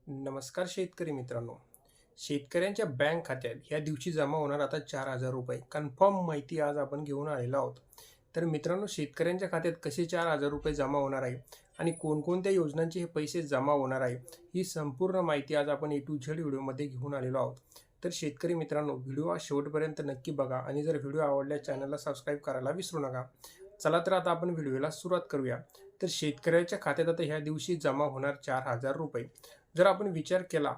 नमस्कार शेतकरी मित्रांनो. शेतकऱ्यांच्या बँक खात्यात या दिवशी जमा होणार आता 4,000 रुपये. कन्फर्म माहिती आज आपण घेऊन आलेलो आहोत. तर मित्रांनो, शेतकऱ्यांच्या खात्यात कसे 4,000 रुपये जमा होणार आहे आणि कोणकोणत्या योजनांचे हे पैसे जमा होणार आहे, ही संपूर्ण माहिती आज आपण A to Z व्हिडिओमध्ये घेऊन आलेलो आहोत. तर शेतकरी मित्रांनो, व्हिडिओ हा शेवटपर्यंत नक्की बघा आणि जर व्हिडिओ आवडल्यास चॅनलला सबस्क्राईब करायला विसरू नका. चला तर आता आपण व्हिडिओला सुरुवात करूया. तर शेतकऱ्याच्या खात्यात आता ह्या दिवशी जमा होणार 4,000 रुपये. जर आपण विचार केला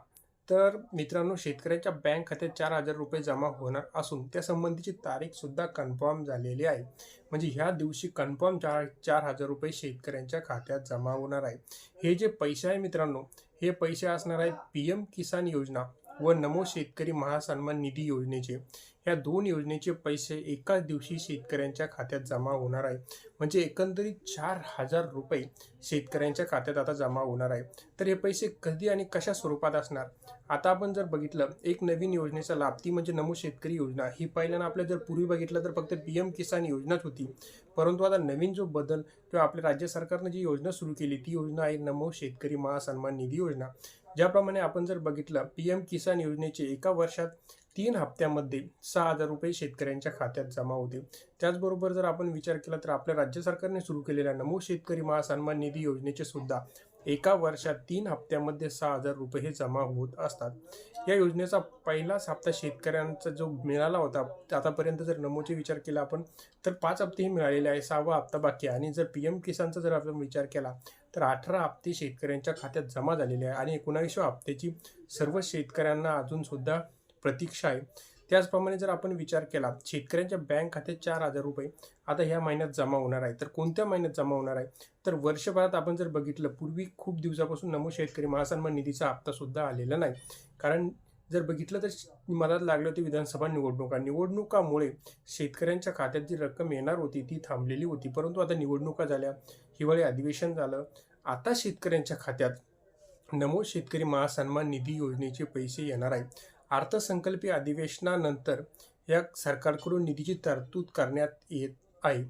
तर मित्रांनो, शेतकऱ्याच्या बँक खात्यात 4,000 रुपये जमा होणार असून त्या संबंधीची तारीख सुद्धा कन्फर्म झालेली आहे. म्हणजे ह्या दिवशी कन्फर्म 4,000 रुपये शेतकऱ्यांच्या खात्यात जमा होणार आहे. हे जे पैसे आहे मित्रांनो, हे पैसे असणार आहेत PM किसान योजना व नमो शेतकरी महासन्मान निधी योजनेचे. ह्या दोन योजनेचे पैसे एकाच दिवशी शेतकऱ्यांच्या खात्यात जमा होणार आहे. म्हणजे एकंदरीत 4,000 रुपये शेतकऱ्यांच्या खात्यात आता जमा होणार आहे. तर हे पैसे कधी आणि कशा स्वरूपात असणार? आता आपण जर बघितलं, एक नवीन योजनेचा लाभ ती म्हणजे नमो शेतकरी योजना. ही पहिल्यांदा आपल्या जर पूर्वी बघितलं तर फक्त PM किसान योजनाच होती. परंतु आता नवीन जो बदल किंवा आपल्या राज्य सरकारने जी योजना सुरू केली ती योजना आहे नमो शेतकरी महासन्मान निधी योजना. ज्याप्रमाणे आपण जर बघितलं, PM किसान योजनेचे एका वर्षात 3 हप्त्यामध्ये 6,000 रुपये शेतकऱ्यांच्या खात्यात जमा होते. त्याचबरोबर जर आपण विचार केला तर आपल्या राज्य सरकारने सुरू केलेल्या नमो शेतकरी महासन्मान निधी योजनेचे सुद्धा एका वर्षात 3 हप्त्यामध्ये 6,000 रुपये हे जमा होत असतात. या योजनेचा पहिलाच हप्ता शेतकऱ्यांचा जो मिळाला होता, आतापर्यंत जर नमोचे विचार केला आपण तर 5 हप्तेही मिळालेले आहे, 6वा हप्ता बाकी आहे. आणि जर PM किसानचा जर आपण विचार केला तर 18 हप्ते शेतकऱ्यांच्या खात्यात जमा झालेले आहे आणि 19व्या हप्त्याची सर्व शेतकऱ्यांना अजून सुद्धा प्रतीक्षा आहे. त्याचप्रमाणे जर आपण विचार केला, शेतकऱ्यांच्या बँक खात्यात 4,000 रुपये आता ह्या महिन्यात जमा होणार आहे. तर कोणत्या महिन्यात जमा होणार आहे? तर वर्षभरात आपण जर बघितलं, पूर्वी खूप दिवसापासून नमो शेतकरी महासन्मान निधीचा हप्ता सुद्धा आलेला नाही. कारण जर बघितलं तर मधात लागले होते विधानसभा निवडणुकामुळे शेतकऱ्यांच्या खात्यात जी रक्कम येणार होती ती थांबलेली होती. परंतु आता निवडणुका झाल्या, हिवाळी अधिवेशन झालं, आता शेतकऱ्यांच्या खात्यात नमो शेतकरी महासन्मान निधी योजनेचे पैसे येणार आहे. अर्थसंकल्पीय अधिवेशनानंतर या सरकारकडून निधीची तरतूद करण्यात येत आहे.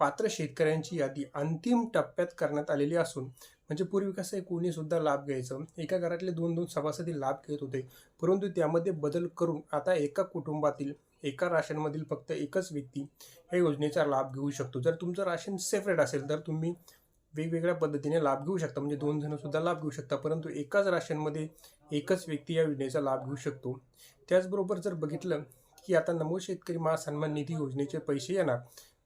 पात्र शेतकऱ्यांची यादी अंतिम टप्प्यात करण्यात आलेली असून, म्हणजे पूर्वी कसं आहे, कोणी सुद्धा लाभ घ्यायचं, एका घरातले 2-2 सभासदी लाभ घेत होते. परंतु त्यामध्ये बदल करून आता एका कुटुंबातील एका राशनमधील फक्त एकच व्यक्ती या योजनेचा लाभ घेऊ शकतो. जर तुमचं राशन सेपरेट असेल तर तुम्ही वेगवेगळ्या पद्धतीने लाभ घेऊ शकता, म्हणजे 2 जण सुद्धा लाभ घेऊ शकता. परंतु एकाच राशनमध्ये एकच व्यक्ती या योजनेचा लाभ घेऊ शकतो. त्याचबरोबर जर बघितलं की आता नमो शेतकरी महासन्मान निधी योजनेचे पैसे येणार,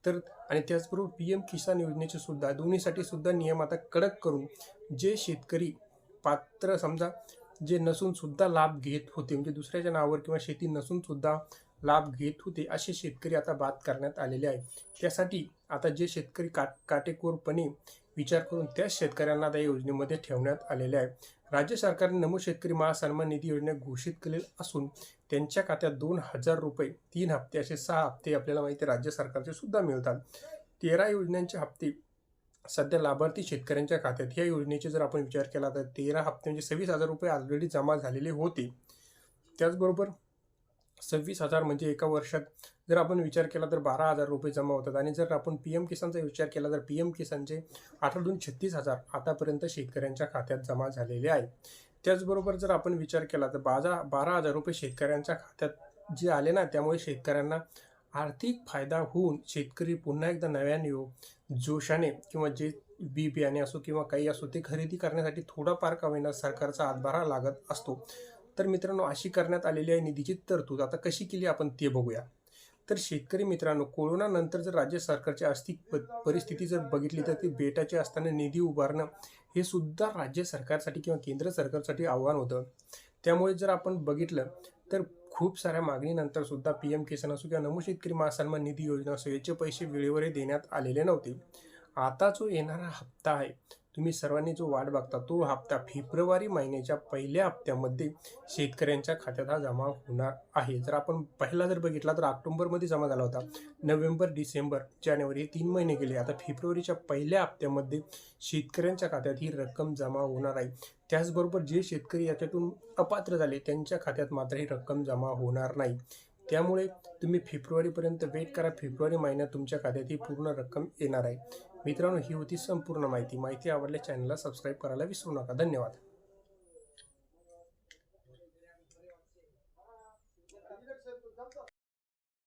तर आणि त्याचबरोबर PM किसान योजनेचे सुद्धा दोन्हीसाठी सुद्धा नियम आता कडक करून जे शेतकरी पात्र, समजा जे नसून सुद्धा लाभ घेत होते, म्हणजे दुसऱ्याच्या नावावर किंवा शेती नसून सुद्धा लाभ घेत होते, असे शेतकरी आता बाद करण्यात आलेले आहे. त्यासाठी आता जे शेतकरी काटेकोरपणे विचार करून त्याच शेतकऱ्यांना त्या योजनेमध्ये ठेवण्यात आलेले आहे. राज्य सरकारने नमो शेतकरी महासन्मान निधी योजना घोषित केलेली असून त्यांच्या खात्यात 2,000 रुपये 3 हप्ते असे 6 हप्ते आपल्याला माहिती आहे राज्य सरकारचे सुद्धा मिळतात. 13 योजनांचे हप्ते सध्या लाभार्थी शेतकऱ्यांच्या खात्यात. ह्या योजनेचे जर आपण विचार केला तर 13 हप्ते म्हणजे 26,000 रुपये ऑलरेडी जमा झालेले होते. त्याचबरोबर 26,000 म्हणजे एका वर्षात जर आपण विचार केला तर 12,000 रुपये जमा होतात. आणि जर आपण PM किसानचा विचार केला तर PM किसानचे 18-36,000 आतापर्यंत शेतकऱ्यांच्या खात्यात जमा झालेले आहे. त्याचबरोबर जर आपण विचार केला तर 12,000 रुपये शेतकऱ्यांच्या खात्यात जे आले ना, त्यामुळे शेतकऱ्यांना आर्थिक फायदा होऊन शेतकरी पुन्हा एकदा नव्याने जोशाने किंवा जे बी बियाणे असो किंवा काही असो ते खरेदी करण्यासाठी थोडाफार का होईना सरकारचा हातभार लागत असतो. तर मित्रांनो, अशी करण्यात आलेली आहे निधीची तरतूद. आता कशी केली आपण ते बघूया. तर शेतकरी मित्रांनो, कोरोना नंतर जर राज्य सरकारची आर्थिक परिस्थिती जर बघितली तर ती बेटाची असताना निधी उभारणं हे सुद्धा राज्य सरकारसाठी किंवा केंद्र सरकारसाठी आव्हान होतं. त्यामुळे जर आपण बघितलं तर खूप साऱ्या मागणीनंतर सुद्धा PM किसान असो किंवा नमो शेतकरी महासन्मान निधी योजना असो, याचे पैसे वेळेवरही देण्यात आलेले नव्हते. आता जो येणारा हप्ता आहे, तुम्ही सर्वांनी जो वाट बघता, तो हप्ता फेब्रुवारी महिन्याच्या पहिल्या हप्त्यामध्ये शेतकऱ्यांच्या खात्यात हा जमा होणार आहे. जर आपण पहिला जर बघितला तर ऑक्टोबरमध्ये जमा झाला होता. नोव्हेंबर, डिसेंबर, जानेवारी हे 3 महिने गेले. आता फेब्रुवारीच्या पहिल्या हप्त्यामध्ये शेतकऱ्यांच्या खात्यात ही रक्कम जमा होणार आहे. त्याचबरोबर जे शेतकरी याच्यातून अपात्र झाले त्यांच्या खात्यात मात्र ही रक्कम जमा होणार नाही. त्यामुळे तुम्ही फेब्रुवारीपर्यंत वेट करा. फेब्रुवारी महिन्यात तुमच्या खात्यात ही पूर्ण रक्कम येणार आहे. मित्रांनो, ही होती संपूर्ण माहिती. माहिती आवडल्यास चॅनलला सबस्क्राईब करायला विसरू नका. धन्यवाद.